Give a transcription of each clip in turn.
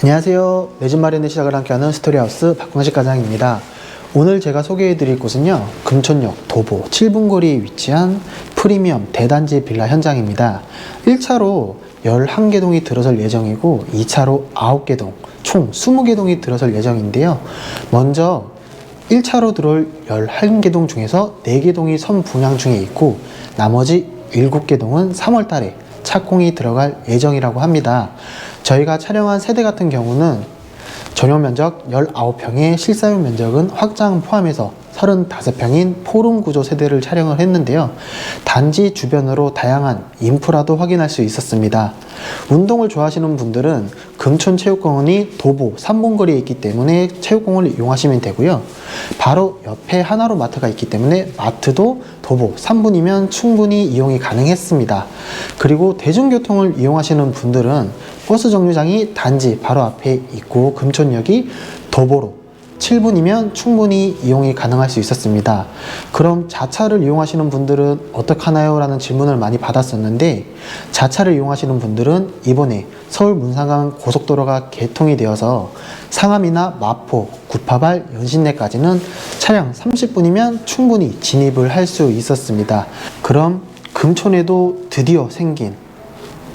안녕하세요. 내 집 마련의 시작을 함께하는 스토리하우스 박광식 과장입니다. 오늘 제가 소개해드릴 곳은요, 금촌역 도보 7분거리에 위치한 프리미엄 대단지 빌라 현장입니다. 1차로 11개 동이 들어설 예정이고 2차로 9개 동, 총 20개 동이 들어설 예정인데요. 먼저 1차로 들어올 11개 동 중에서 4개 동이 선 분양 중에 있고 나머지 7개 동은 3월 달에 착공이 들어갈 예정이라고 합니다. 저희가 촬영한 세대 같은 경우는 전용 면적 19평에 실사용 면적은 확장 포함해서 35평인 포룸 구조 세대를 촬영을 했는데요. 단지 주변으로 다양한 인프라도 확인할 수 있었습니다. 운동을 좋아하시는 분들은 금촌체육공원이 도보 3분 거리에 있기 때문에 체육공원을 이용하시면 되고요. 바로 옆에 하나로 마트가 있기 때문에 마트도 도보 3분이면 충분히 이용이 가능했습니다. 그리고 대중교통을 이용하시는 분들은 버스 정류장이 단지 바로 앞에 있고 금촌역이 도보로 7분이면 충분히 이용이 가능할 수 있었습니다. 그럼 자차를 이용하시는 분들은 어떡하나요? 라는 질문을 많이 받았었는데, 자차를 이용하시는 분들은 이번에 서울 문상강 고속도로가 개통이 되어서 상암이나 마포, 구파발, 연신내까지는 차량 30분이면 충분히 진입을 할 수 있었습니다. 그럼 금촌에도 드디어 생긴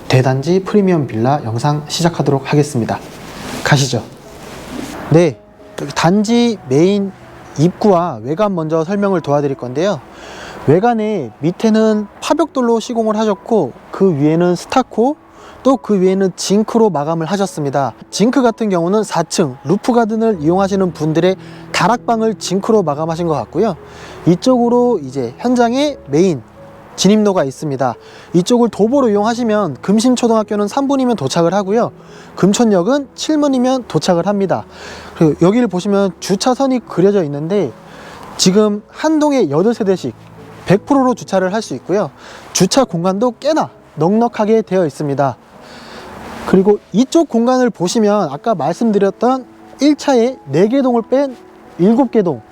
대단지 프리미엄 빌라 영상 시작하도록 하겠습니다. 가시죠. 네, 단지 메인 입구와 외관 먼저 설명을 도와드릴 건데요. 외관에 밑에는 파벽돌로 시공을 하셨고 그 위에는 스타코, 또 그 위에는 징크로 마감을 하셨습니다. 징크 같은 경우는 4층 루프 가든을 이용하시는 분들의 다락방을 징크로 마감하신 것 같고요. 이쪽으로 이제 현장의 메인 진입로가 있습니다. 이쪽을 도보로 이용하시면 금신초등학교는 3분이면 도착을 하고요. 금촌역은 7분이면 도착을 합니다. 그리고 여기를 보시면 주차선이 그려져 있는데 지금 한 동에 8세대씩 100%로 주차를 할 수 있고요. 주차 공간도 꽤나 넉넉하게 되어 있습니다. 그리고 이쪽 공간을 보시면 아까 말씀드렸던 1차에 4개 동을 뺀 7개 동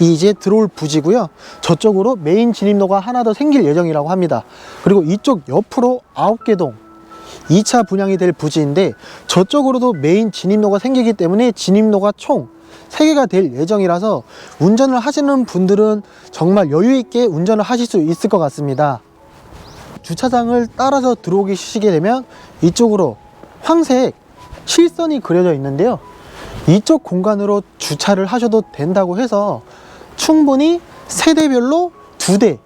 이 이제 들어올 부지고요. 저쪽으로 메인 진입로가 하나 더 생길 예정이라고 합니다. 그리고 이쪽 옆으로 9개 동 2차 분양이 될 부지인데 저쪽으로도 메인 진입로가 생기기 때문에 진입로가 총 3개가 될 예정이라서 운전을 하시는 분들은 정말 여유 있게 운전을 하실 수 있을 것 같습니다. 주차장을 따라서 들어오시게 되면 이쪽으로 황색 실선이 그려져 있는데요. 이쪽 공간으로 주차를 하셔도 된다고 해서 충분히 세대별로 2대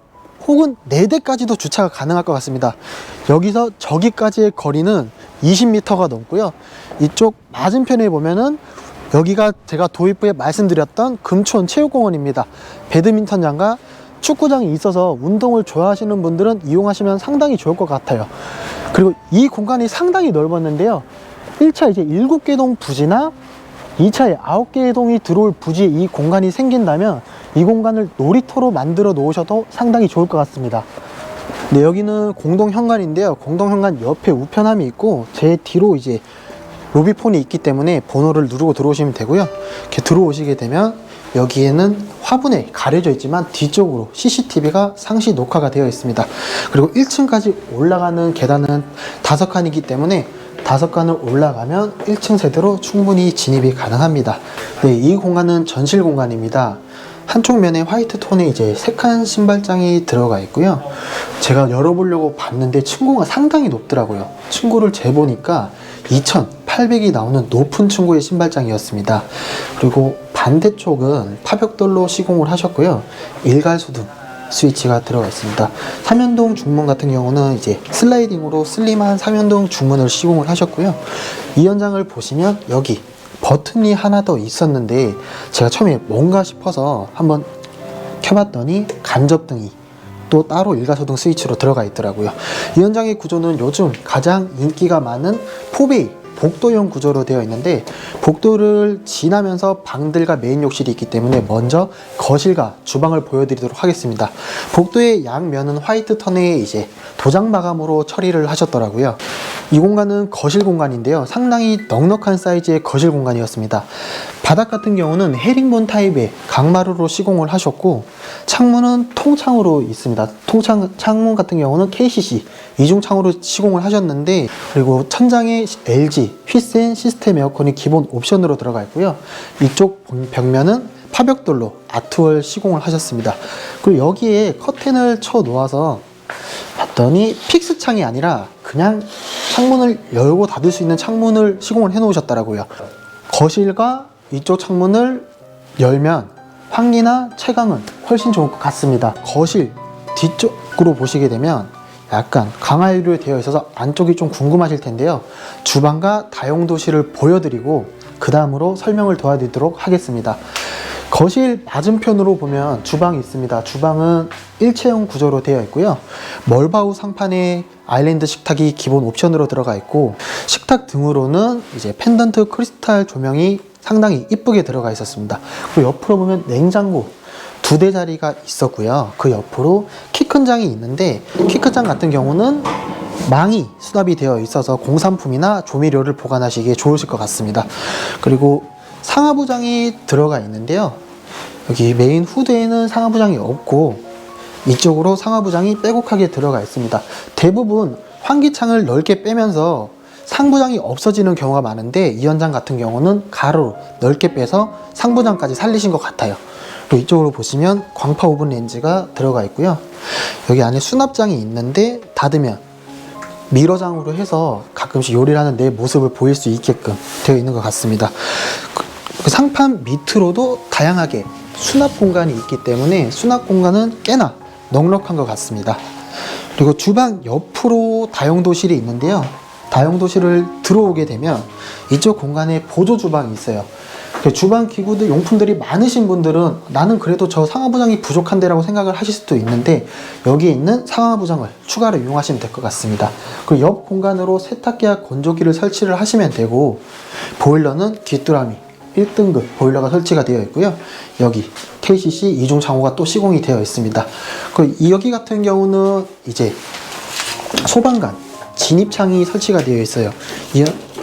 혹은 4대까지도 주차가 가능할 것 같습니다. 여기서 저기까지의 거리는 20m가 넘고요. 이쪽 맞은편에 보면은 여기가 제가 도입부에 말씀드렸던 금촌 체육공원입니다. 배드민턴장과 축구장이 있어서 운동을 좋아하시는 분들은 이용하시면 상당히 좋을 것 같아요. 그리고 이 공간이 상당히 넓었는데요. 1차 이제 7개 동 부지나 2차에 9개 동이 들어올 부지에 이 공간이 생긴다면 이 공간을 놀이터로 만들어 놓으셔도 상당히 좋을 것 같습니다. 네, 여기는 공동 현관인데요. 공동 현관 옆에 우편함이 있고 제 뒤로 이제 로비폰이 있기 때문에 번호를 누르고 들어오시면 되고요. 이렇게 들어오시게 되면 여기에는 화분에 가려져 있지만 뒤쪽으로 CCTV가 상시 녹화가 되어 있습니다. 그리고 1층까지 올라가는 계단은 5칸이기 때문에 5칸을 올라가면 1층 세대로 충분히 진입이 가능합니다. 네, 이 공간은 전실 공간입니다. 한쪽 면에 화이트 톤의 이제 3칸 신발장이 들어가 있고요. 제가 열어보려고 봤는데 층고가 상당히 높더라고요. 층고를 재보니까 2800이 나오는 높은 층고의 신발장이었습니다. 그리고 반대쪽은 파벽돌로 시공을 하셨고요. 일괄소등 스위치가 들어가 있습니다. 삼연동 중문 같은 경우는 이제 슬라이딩으로 슬림한 삼연동 중문을 시공을 하셨고요. 이 현장을 보시면 여기 버튼이 하나 더 있었는데 제가 처음에 뭔가 싶어서 한번 켜봤더니 간접등이 또 따로 일괄소등 스위치로 들어가 있더라고요. 이 현장의 구조는 요즘 가장 인기가 많은 포베이 복도형 구조로 되어 있는데 복도를 지나면서 방들과 메인 욕실이 있기 때문에 먼저 거실과 주방을 보여드리도록 하겠습니다. 복도의 양면은 화이트 턴에 이제 도장 마감으로 처리를 하셨더라고요. 이 공간은 거실 공간인데요. 상당히 넉넉한 사이즈의 거실 공간이었습니다. 바닥 같은 경우는 헤링본 타입의 강마루로 시공을 하셨고, 창문은 통창으로 있습니다. 창문 같은 경우는 KCC 이중창으로 시공을 하셨는데, 그리고 천장에 LG 휘센 시스템 에어컨이 기본 옵션으로 들어가 있고요. 이쪽 벽면은 파벽돌로 아트월 시공을 하셨습니다. 그리고 여기에 커튼을 쳐 놓아서 봤더니 픽스 창이 아니라 그냥 창문을 열고 닫을 수 있는 창문을 시공을 해 놓으셨더라고요. 거실과 이쪽 창문을 열면 환기나 채광은 훨씬 좋을 것 같습니다. 거실 뒤쪽으로 보시게 되면 약간 강화유리로 되어 있어서 안쪽이 좀 궁금하실 텐데요. 주방과 다용도실을 보여드리고 그 다음으로 설명을 도와드리도록 하겠습니다. 거실 맞은편으로 보면 주방이 있습니다. 주방은 일체형 구조로 되어 있고요. 멀바우 상판에 아일랜드 식탁이 기본 옵션으로 들어가 있고, 식탁 등으로는 이제 펜던트 크리스탈 조명이 상당히 이쁘게 들어가 있었습니다. 그리고 옆으로 보면 냉장고 2대 자리가 있었고요. 그 옆으로 키 큰 장이 있는데, 키 큰 장 같은 경우는 망이 수납이 되어 있어서 공산품이나 조미료를 보관하시기에 좋으실 것 같습니다. 그리고 상하부장이 들어가 있는데요. 여기 메인 후드에는 상하부장이 없고 이쪽으로 상하부장이 빼곡하게 들어가 있습니다. 대부분 환기창을 넓게 빼면서 상부장이 없어지는 경우가 많은데, 이 현장 같은 경우는 가로로 넓게 빼서 상부장까지 살리신 것 같아요. 그리고 이쪽으로 보시면 광파 오븐 렌즈가 들어가 있고요. 여기 안에 수납장이 있는데 닫으면 미러장으로 해서 가끔씩 요리를 하는 내 모습을 보일 수 있게끔 되어 있는 것 같습니다. 그 상판 밑으로도 다양하게 수납 공간이 있기 때문에 수납 공간은 꽤나 넉넉한 것 같습니다. 그리고 주방 옆으로 다용도실이 있는데요. 다용도실을 들어오게 되면 이쪽 공간에 보조 주방이 있어요. 주방 기구들 용품들이 많으신 분들은 나는 그래도 저 상하부장이 부족한데 라고 생각을 하실 수도 있는데, 여기에 있는 상하부장을 추가로 이용하시면 될 것 같습니다. 그리고 옆 공간으로 세탁기와 건조기를 설치를 하시면 되고, 보일러는 귀뚜라미 1등급 보일러가 설치가 되어 있고요. 여기 KCC 이중 창호가 또 시공이 되어 있습니다. 그리고 여기 같은 경우는 이제 소방관 진입창이 설치가 되어 있어요.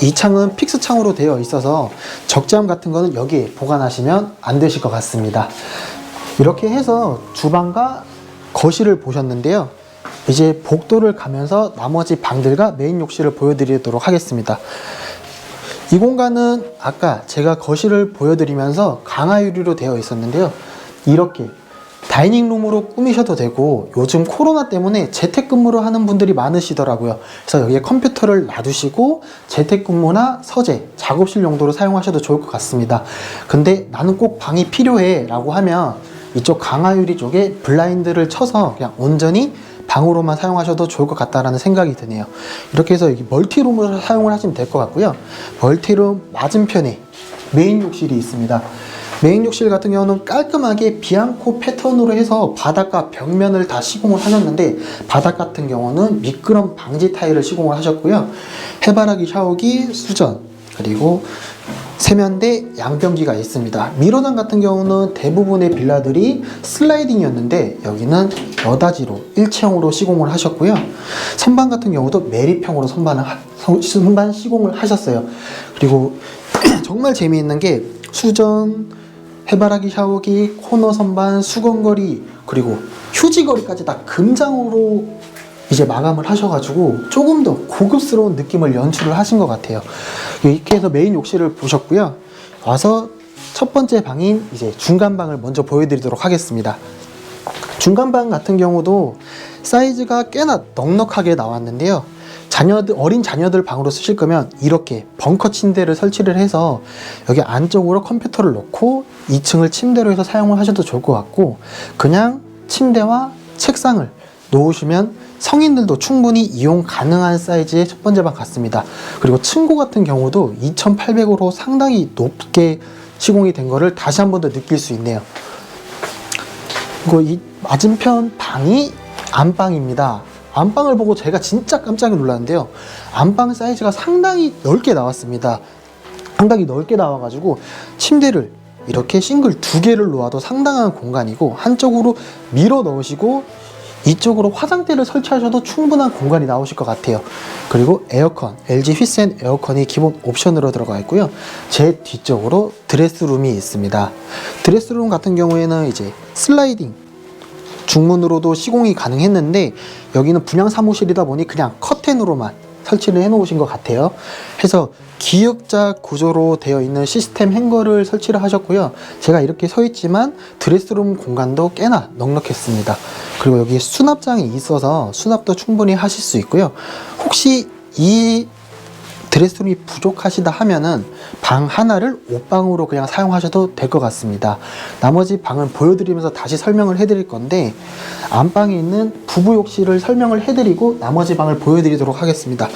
이 창은 픽스 창으로 되어 있어서 적재함 같은 거는 여기에 보관하시면 안 되실 것 같습니다. 이렇게 해서 주방과 거실을 보셨는데요. 이제 복도를 가면서 나머지 방들과 메인 욕실을 보여드리도록 하겠습니다. 이 공간은 아까 제가 거실을 보여드리면서 강화유리로 되어 있었는데요. 이렇게 다이닝룸으로 꾸미셔도 되고, 요즘 코로나 때문에 재택근무를 하는 분들이 많으시더라고요. 그래서 여기에 컴퓨터를 놔두시고 재택근무나 서재, 작업실 용도로 사용하셔도 좋을 것 같습니다. 근데 나는 꼭 방이 필요해 라고 하면 이쪽 강화유리 쪽에 블라인드를 쳐서 그냥 온전히 방으로만 사용하셔도 좋을 것 같다라는 생각이 드네요. 이렇게 해서 여기 멀티룸으로 사용을 하시면 될 것 같고요. 멀티룸 맞은편에 메인 욕실이 있습니다. 메인 욕실 같은 경우는 깔끔하게 비앙코 패턴으로 해서 바닥과 벽면을 다 시공을 하셨는데, 바닥 같은 경우는 미끄럼 방지 타일을 시공을 하셨고요. 해바라기 샤워기, 수전, 그리고 세면대, 양변기가 있습니다. 미러장 같은 경우는 대부분의 빌라들이 슬라이딩이었는데 여기는 여닫이로 일체형으로 시공을 하셨고요. 선반 같은 경우도 매립형으로 선반 시공을 하셨어요. 그리고 정말 재미있는 게 수전, 해바라기 샤워기, 코너 선반, 수건거리, 그리고 휴지거리까지 다 금장으로 이제 마감을 하셔가지고 조금 더 고급스러운 느낌을 연출을 하신 것 같아요. 이렇게 해서 메인 욕실을 보셨고요. 와서 첫 번째 방인 이제 중간방을 먼저 보여드리도록 하겠습니다. 중간방 같은 경우도 사이즈가 꽤나 넉넉하게 나왔는데요. 어린 자녀들 방으로 쓰실 거면 이렇게 벙커 침대를 설치를 해서 여기 안쪽으로 컴퓨터를 놓고 2층을 침대로 해서 사용을 하셔도 좋을 것 같고, 그냥 침대와 책상을 놓으시면 성인들도 충분히 이용 가능한 사이즈의 첫 번째 방 같습니다. 그리고 층고 같은 경우도 2800으로 상당히 높게 시공이 된 거를 다시 한 번 더 느낄 수 있네요. 그리고 이 맞은편 방이 안방입니다. 안방을 보고 제가 진짜 깜짝 놀랐는데요. 안방 사이즈가 상당히 넓게 나왔습니다. 상당히 넓게 나와가지고 침대를 이렇게 싱글 2개를 놓아도 상당한 공간이고, 한쪽으로 밀어 넣으시고 이쪽으로 화장대를 설치하셔도 충분한 공간이 나오실 것 같아요. 그리고 에어컨, LG 휘센 에어컨이 기본 옵션으로 들어가 있고요. 제 뒤쪽으로 드레스룸이 있습니다. 드레스룸 같은 경우에는 이제 슬라이딩 중문으로도 시공이 가능했는데 여기는 분양 사무실이다 보니 그냥 커튼으로만 설치를 해 놓으신 것 같아요. 해서 기역자 구조로 되어 있는 시스템 행거를 설치를 하셨고요. 제가 이렇게 서 있지만 드레스룸 공간도 꽤나 넉넉했습니다. 그리고 여기 수납장이 있어서 수납도 충분히 하실 수 있고요. 혹시 이 드레스룸이 부족하시다 하면은 방 하나를 옷방으로 그냥 사용하셔도 될 것 같습니다. 나머지 방은 보여드리면서 다시 설명을 해드릴 건데, 안방에 있는 부부 욕실을 설명을 해드리고 나머지 방을 보여드리도록 하겠습니다.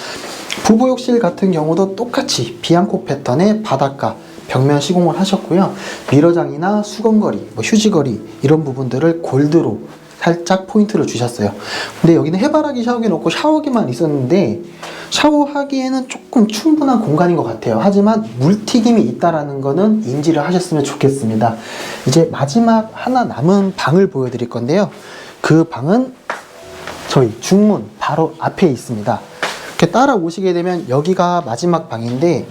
부부 욕실 같은 경우도 똑같이 비앙코 패턴의 바닷가 벽면 시공을 하셨고요. 미러장이나 수건거리, 휴지거리 이런 부분들을 골드로 살짝 포인트를 주셨어요. 근데 여기는 해바라기 샤워기는 없고 샤워기만 있었는데 샤워하기에는 조금 충분한 공간인 것 같아요. 하지만 물튀김이 있다라는 거는 인지를 하셨으면 좋겠습니다. 이제 마지막 하나 남은 방을 보여드릴 건데요. 그 방은 저희 중문 바로 앞에 있습니다. 이렇게 따라오시게 되면 여기가 마지막 방인데,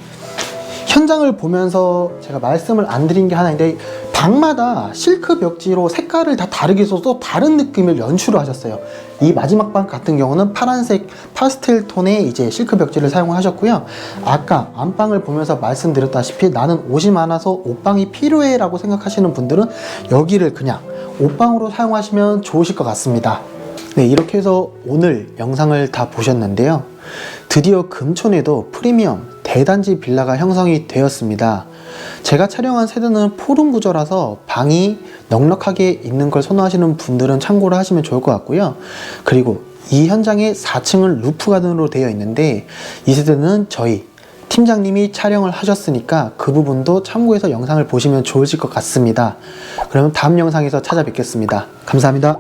현장을 보면서 제가 말씀을 안 드린 게 하나 있는데, 방마다 실크 벽지로 색깔을 다 다르게 써서 다른 느낌을 연출을 하셨어요. 이 마지막 방 같은 경우는 파란색 파스텔 톤의 이제 실크 벽지를 사용하셨고요. 아까 안방을 보면서 말씀드렸다시피 나는 옷이 많아서 옷방이 필요해 라고 생각하시는 분들은 여기를 그냥 옷방으로 사용하시면 좋으실 것 같습니다. 네, 이렇게 해서 오늘 영상을 다 보셨는데요. 드디어 금촌에도 프리미엄 대단지 빌라가 형성이 되었습니다. 제가 촬영한 세대는 포룸 구조라서 방이 넉넉하게 있는 걸 선호하시는 분들은 참고를 하시면 좋을 것 같고요. 그리고 이 현장에 4층은 루프 가든으로 되어 있는데, 이 세대는 저희 팀장님이 촬영을 하셨으니까 그 부분도 참고해서 영상을 보시면 좋으실 것 같습니다. 그러면 다음 영상에서 찾아뵙겠습니다. 감사합니다.